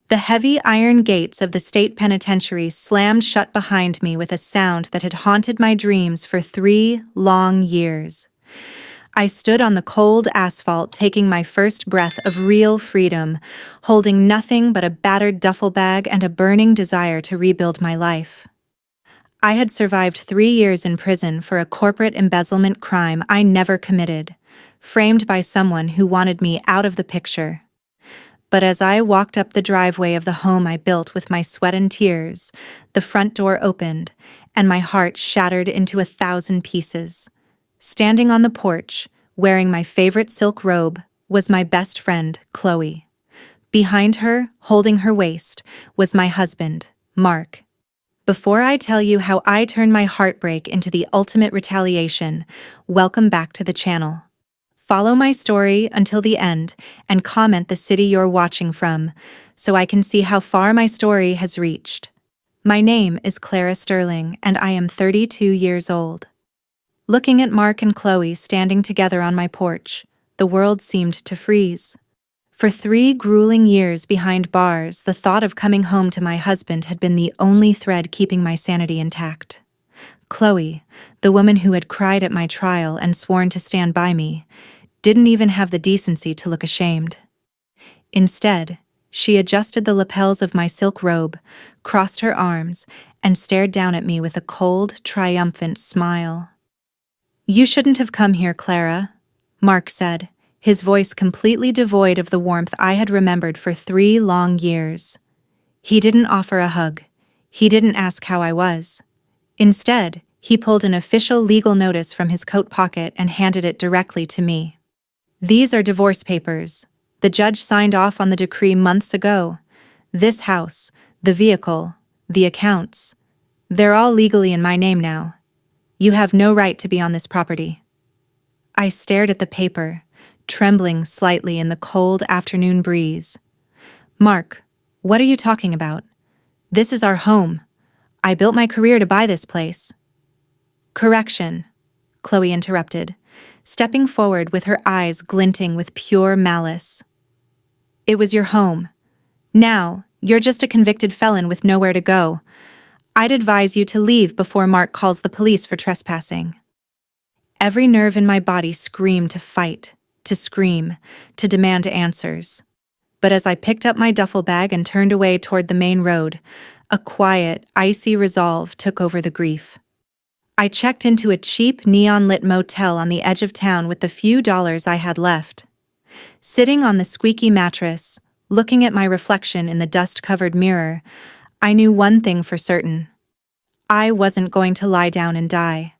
The heavy iron gates of the state penitentiary slammed shut behind me with a sound that had haunted my dreams for 3 long years. I stood on the cold asphalt taking my first breath of real freedom, holding nothing but a battered duffel bag and a burning desire to rebuild my life. I had survived 3 years in prison for a corporate embezzlement crime I never committed, framed by someone who wanted me out of the picture. But as I walked up the driveway of the home I built with my sweat and tears, the front door opened, and my heart shattered into 1,000 pieces. Standing on the porch, wearing my favorite silk robe, was my best friend, Chloe. Behind her, holding her waist, was my husband, Mark. Before I tell you how I turned my heartbreak into the ultimate retaliation, welcome back to the channel. Follow my story until the end and comment the city you're watching from, so I can see how far my story has reached. My name is Clara Sterling, and I am 32 years old. Looking at Mark and Chloe standing together on my porch, the world seemed to freeze. For 3 grueling years behind bars, the thought of coming home to my husband had been the only thread keeping my sanity intact. Chloe, the woman who had cried at my trial and sworn to stand by me, didn't even have the decency to look ashamed. Instead, she adjusted the lapels of my silk robe, crossed her arms, and stared down at me with a cold, triumphant smile. "You shouldn't have come here, Clara," Mark said, his voice completely devoid of the warmth I had remembered for 3 long years. He didn't offer a hug. He didn't ask how I was. Instead, he pulled an official legal notice from his coat pocket and handed it directly to me. "These are divorce papers. The judge signed off on the decree months ago. This house, the vehicle, the accounts, they're all legally in my name now. You have no right to be on this property." I stared at the paper, trembling slightly in the cold afternoon breeze. "Mark, what are you talking about? This is our home. I built my career to buy this place." "Correction," Chloe interrupted, stepping forward with her eyes glinting with pure malice. "It was your home. Now, you're just a convicted felon with nowhere to go. I'd advise you to leave before Mark calls the police for trespassing." Every nerve in my body screamed to fight, to scream, to demand answers. But as I picked up my duffel bag and turned away toward the main road, a quiet, icy resolve took over the grief. I checked into a cheap, neon-lit motel on the edge of town with the few dollars I had left. Sitting on the squeaky mattress, looking at my reflection in the dust-covered mirror, I knew one thing for certain. I wasn't going to lie down and die.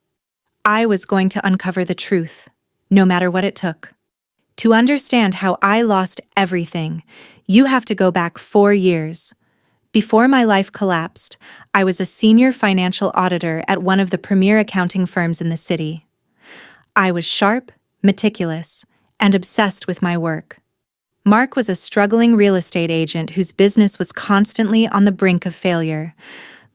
I was going to uncover the truth, no matter what it took. To understand how I lost everything, you have to go back 4 years. Before my life collapsed, I was a senior financial auditor at one of the premier accounting firms in the city. I was sharp, meticulous, and obsessed with my work. Mark was a struggling real estate agent whose business was constantly on the brink of failure,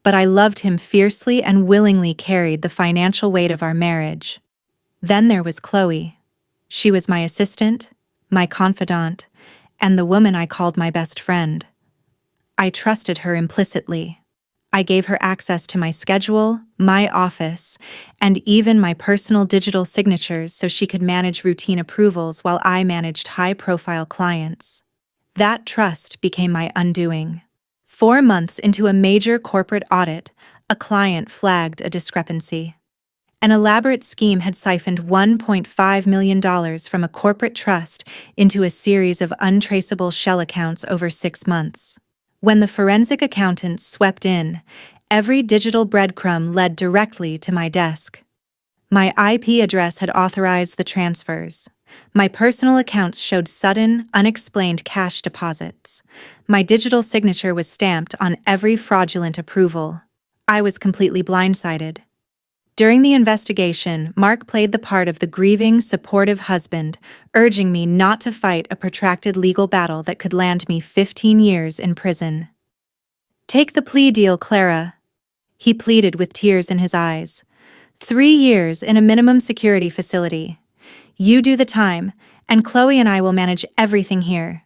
but I loved him fiercely and willingly carried the financial weight of our marriage. Then there was Chloe. She was my assistant, my confidant, and the woman I called my best friend. I trusted her implicitly. I gave her access to my schedule, my office, and even my personal digital signatures so she could manage routine approvals while I managed high-profile clients. That trust became my undoing. 4 months into a major corporate audit, a client flagged a discrepancy. An elaborate scheme had siphoned $1.5 million from a corporate trust into a series of untraceable shell accounts over 6 months. When the forensic accountant swept in, every digital breadcrumb led directly to my desk. My IP address had authorized the transfers. My personal accounts showed sudden, unexplained cash deposits. My digital signature was stamped on every fraudulent approval. I was completely blindsided. During the investigation, Mark played the part of the grieving, supportive husband, urging me not to fight a protracted legal battle that could land me 15 years in prison. "Take the plea deal, Clara," he pleaded with tears in his eyes. 3 years in a minimum security facility. You do the time, and Chloe and I will manage everything here.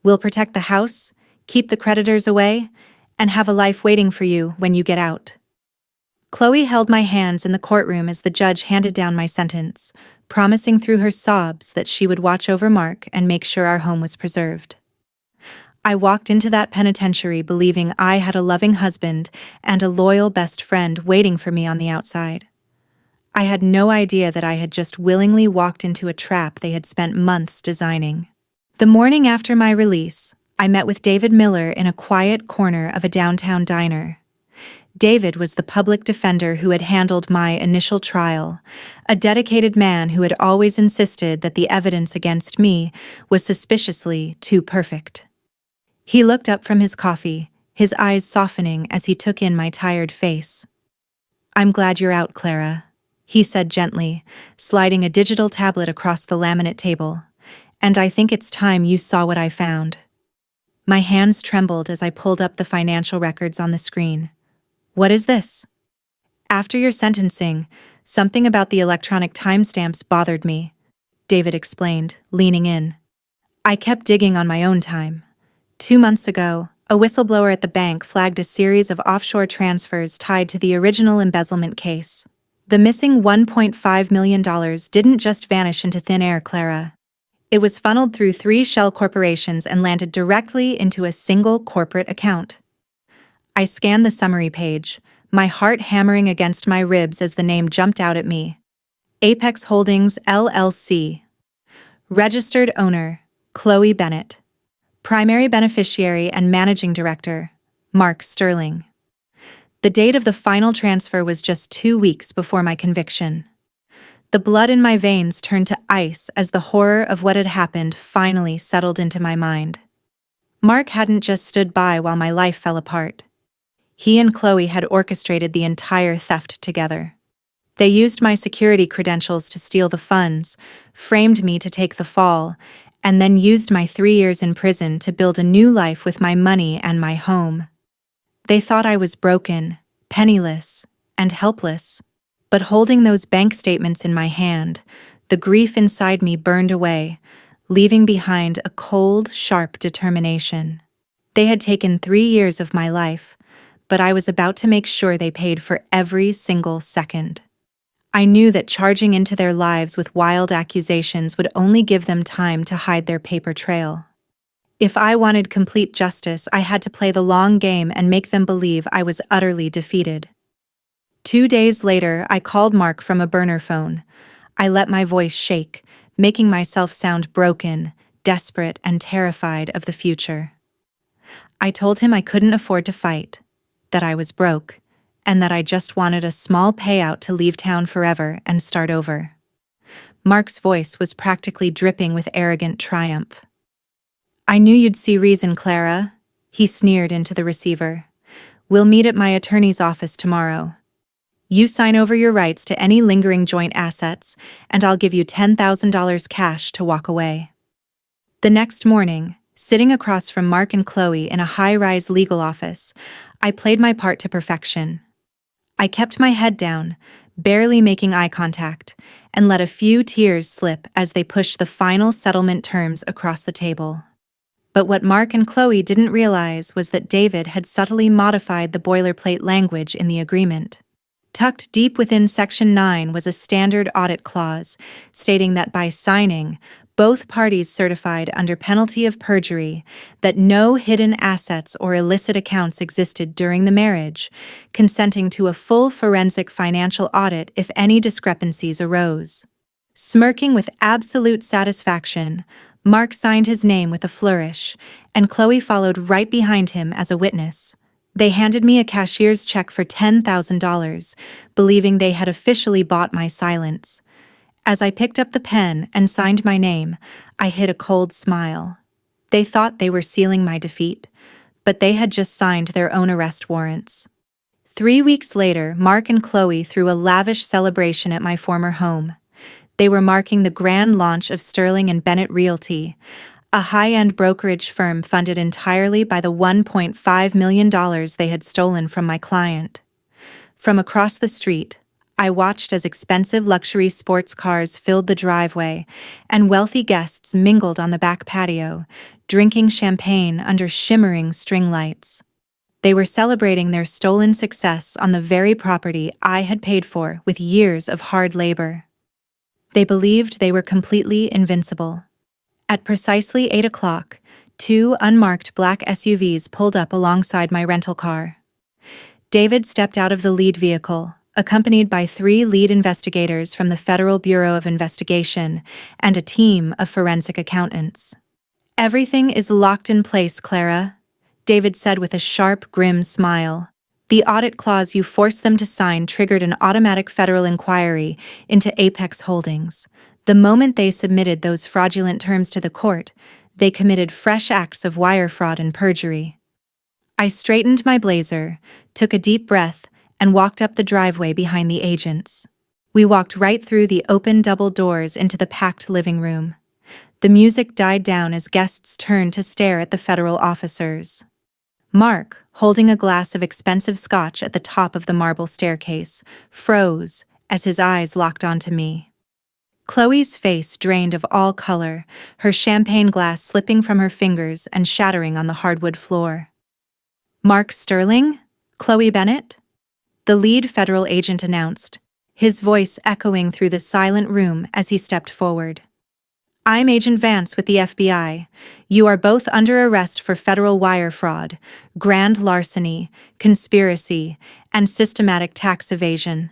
We'll protect the house, keep the creditors away, and have a life waiting for you when you get out. Chloe held my hands in the courtroom as the judge handed down my sentence, promising through her sobs that she would watch over Mark and make sure our home was preserved. I walked into that penitentiary believing I had a loving husband and a loyal best friend waiting for me on the outside. I had no idea that I had just willingly walked into a trap they had spent months designing. The morning after my release, I met with David Miller in a quiet corner of a downtown diner. David was the public defender who had handled my initial trial, a dedicated man who had always insisted that the evidence against me was suspiciously too perfect. He looked up from his coffee, his eyes softening as he took in my tired face. "I'm glad you're out, Clara," he said gently, sliding a digital tablet across the laminate table. "And I think it's time you saw what I found." My hands trembled as I pulled up the financial records on the screen. "What is this?" "After your sentencing, something about the electronic timestamps bothered me," David explained, leaning in. "I kept digging on my own time. 2 months ago, a whistleblower at the bank flagged a series of offshore transfers tied to the original embezzlement case. The missing $1.5 million didn't just vanish into thin air, Clara. It was funneled through 3 shell corporations and landed directly into a single corporate account." I scanned the summary page, my heart hammering against my ribs as the name jumped out at me. Apex Holdings, LLC. Registered owner, Chloe Bennett. Primary beneficiary and managing director, Mark Sterling. The date of the final transfer was just 2 weeks before my conviction. The blood in my veins turned to ice as the horror of what had happened finally settled into my mind. Mark hadn't just stood by while my life fell apart. He and Chloe had orchestrated the entire theft together. They used my security credentials to steal the funds, framed me to take the fall, and then used my 3 years in prison to build a new life with my money and my home. They thought I was broken, penniless, and helpless. But holding those bank statements in my hand, the grief inside me burned away, leaving behind a cold, sharp determination. They had taken 3 years of my life, but I was about to make sure they paid for every single second. I knew that charging into their lives with wild accusations would only give them time to hide their paper trail. If I wanted complete justice, I had to play the long game and make them believe I was utterly defeated. 2 days later, I called Mark from a burner phone. I let my voice shake, making myself sound broken, desperate, and terrified of the future. I told him I couldn't afford to fight, that I was broke, and that I just wanted a small payout to leave town forever and start over. Mark's voice was practically dripping with arrogant triumph. "I knew you'd see reason, Clara," he sneered into the receiver. "We'll meet at my attorney's office tomorrow. You sign over your rights to any lingering joint assets, and I'll give you $10,000 cash to walk away." The next morning, sitting across from Mark and Chloe in a high-rise legal office, I played my part to perfection. I kept my head down, barely making eye contact, and let a few tears slip as they pushed the final settlement terms across the table. But what Mark and Chloe didn't realize was that David had subtly modified the boilerplate language in the agreement. Tucked deep within Section 9 was a standard audit clause, stating that by signing, both parties certified under penalty of perjury that no hidden assets or illicit accounts existed during the marriage, consenting to a full forensic financial audit if any discrepancies arose. Smirking with absolute satisfaction, Mark signed his name with a flourish, and Chloe followed right behind him as a witness. They handed me a cashier's check for $10,000, believing they had officially bought my silence. As I picked up the pen and signed my name, I hid a cold smile. They thought they were sealing my defeat, but they had just signed their own arrest warrants. 3 weeks later, Mark and Chloe threw a lavish celebration at my former home. They were marking the grand launch of Sterling and Bennett Realty, a high-end brokerage firm funded entirely by the $1.5 million they had stolen from my client. From across the street, I watched as expensive luxury sports cars filled the driveway, and wealthy guests mingled on the back patio, drinking champagne under shimmering string lights. They were celebrating their stolen success on the very property I had paid for with years of hard labor. They believed they were completely invincible. At precisely 8 o'clock, two unmarked black SUVs pulled up alongside my rental car. David stepped out of the lead vehicle, accompanied by three lead investigators from the Federal Bureau of Investigation and a team of forensic accountants. "Everything is locked in place, Clara," David said with a sharp, grim smile. "The audit clause you forced them to sign triggered an automatic federal inquiry into Apex Holdings. The moment they submitted those fraudulent terms to the court, they committed fresh acts of wire fraud and perjury." I straightened my blazer, took a deep breath, and walked up the driveway behind the agents. We walked right through the open double doors into the packed living room. The music died down as guests turned to stare at the federal officers. Mark, holding a glass of expensive scotch at the top of the marble staircase, froze as his eyes locked onto me. Chloe's face drained of all color, her champagne glass slipping from her fingers and shattering on the hardwood floor. "Mark Sterling? Chloe Bennett?" the lead federal agent announced, his voice echoing through the silent room as he stepped forward. "I'm Agent Vance with the FBI. You are both under arrest for federal wire fraud, grand larceny, conspiracy, and systematic tax evasion."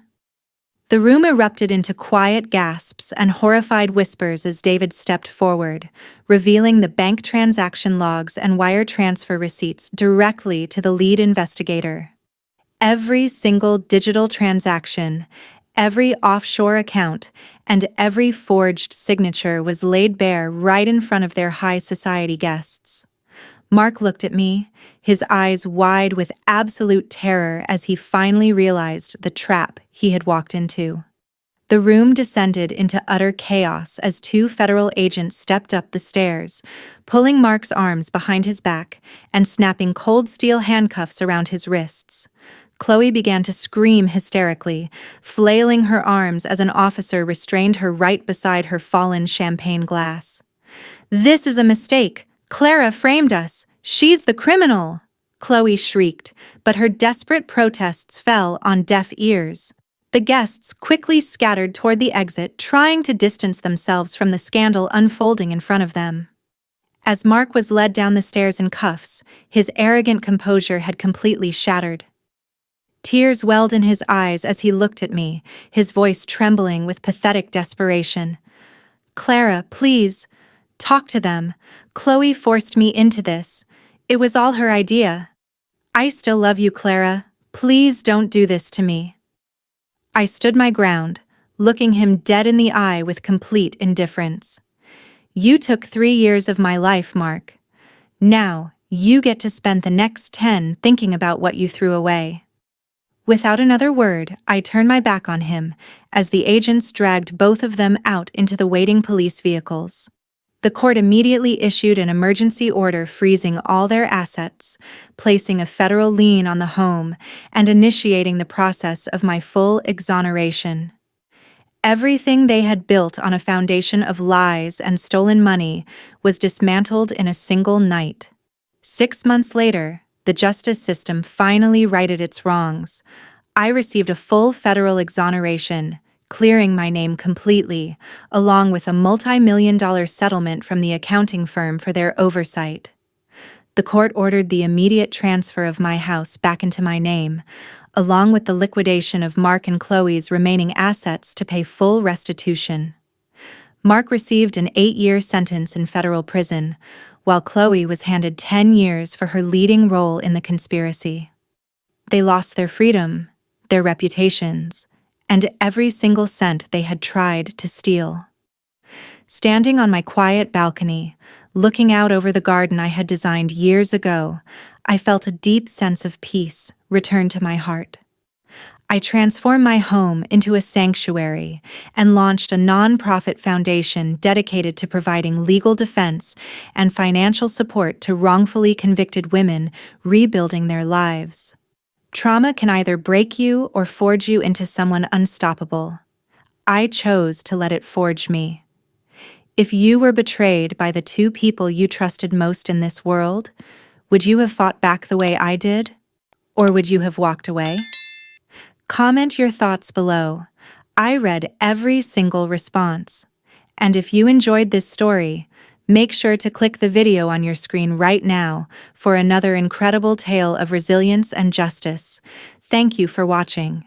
The room erupted into quiet gasps and horrified whispers as David stepped forward, revealing the bank transaction logs and wire transfer receipts directly to the lead investigator. Every single digital transaction, every offshore account, and every forged signature was laid bare right in front of their high society guests. Mark looked at me, his eyes wide with absolute terror as he finally realized the trap he had walked into. The room descended into utter chaos as two federal agents stepped up the stairs, pulling Mark's arms behind his back and snapping cold steel handcuffs around his wrists. Chloe began to scream hysterically, flailing her arms as an officer restrained her right beside her fallen champagne glass. "This is a mistake. Clara framed us. She's the criminal!" Chloe shrieked, but her desperate protests fell on deaf ears. The guests quickly scattered toward the exit, trying to distance themselves from the scandal unfolding in front of them. As Mark was led down the stairs in cuffs, his arrogant composure had completely shattered. Tears welled in his eyes as he looked at me, his voice trembling with pathetic desperation. "Clara, please, talk to them. Chloe forced me into this. It was all her idea. I still love you, Clara. Please don't do this to me." I stood my ground, looking him dead in the eye with complete indifference. "You took 3 years of my life, Mark. Now, you get to spend the next 10 thinking about what you threw away." Without another word, I turned my back on him as the agents dragged both of them out into the waiting police vehicles. The court immediately issued an emergency order freezing all their assets, placing a federal lien on the home, and initiating the process of my full exoneration. Everything they had built on a foundation of lies and stolen money was dismantled in a single night. 6 months later, the justice system finally righted its wrongs. I received a full federal exoneration, clearing my name completely, along with a multi-million-dollar settlement from the accounting firm for their oversight. The court ordered the immediate transfer of my house back into my name, along with the liquidation of Mark and Chloe's remaining assets to pay full restitution. Mark received an 8-year sentence in federal prison, while Chloe was handed 10 years for her leading role in the conspiracy. They lost their freedom, their reputations, and every single cent they had tried to steal. Standing on my quiet balcony, looking out over the garden I had designed years ago, I felt a deep sense of peace return to my heart. I transformed my home into a sanctuary and launched a non-profit foundation dedicated to providing legal defense and financial support to wrongfully convicted women rebuilding their lives. Trauma can either break you or forge you into someone unstoppable. I chose to let it forge me. If you were betrayed by the two people you trusted most in this world, would you have fought back the way I did? Or would you have walked away? Comment your thoughts below. I read every single response. And if you enjoyed this story, make sure to click the video on your screen right now for another incredible tale of resilience and justice. Thank you for watching.